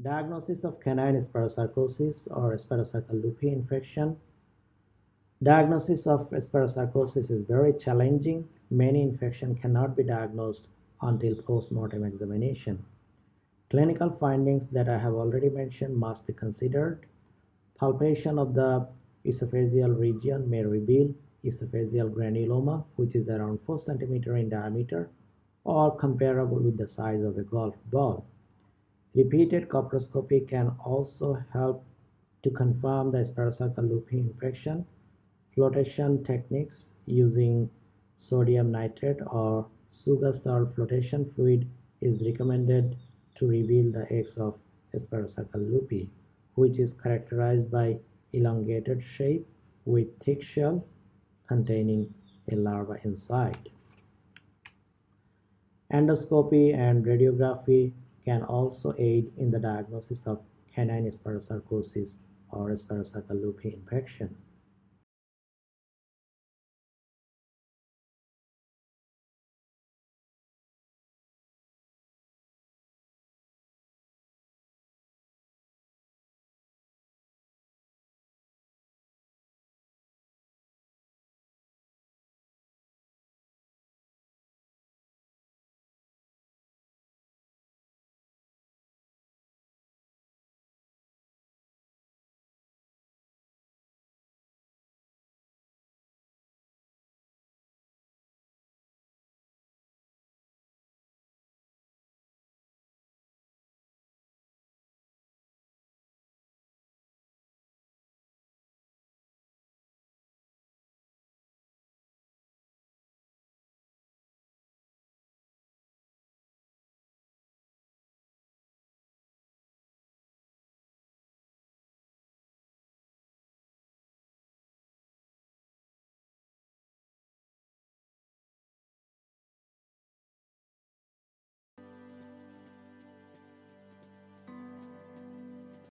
Diagnosis of canine spirocercosis or Spirocerca lupi infection. Diagnosis of spirocercosis is very challenging. Many infections cannot be diagnosed until post-mortem examination. Clinical findings that I have already mentioned must be considered. Palpation of the esophageal region may reveal esophageal granuloma, which is around 4 cm in diameter or comparable with the size of a golf ball. Repeated coproscopy can also help to confirm the Spirocerca lupi infection. Flotation techniques using sodium nitrate or sugar salt flotation fluid is recommended to reveal the eggs of Spirocerca lupi, which is characterized by elongated shape with thick shell containing a larva inside. Endoscopy and radiography can also aid in the diagnosis of canine spirocercosis or Spirocerca lupi infection.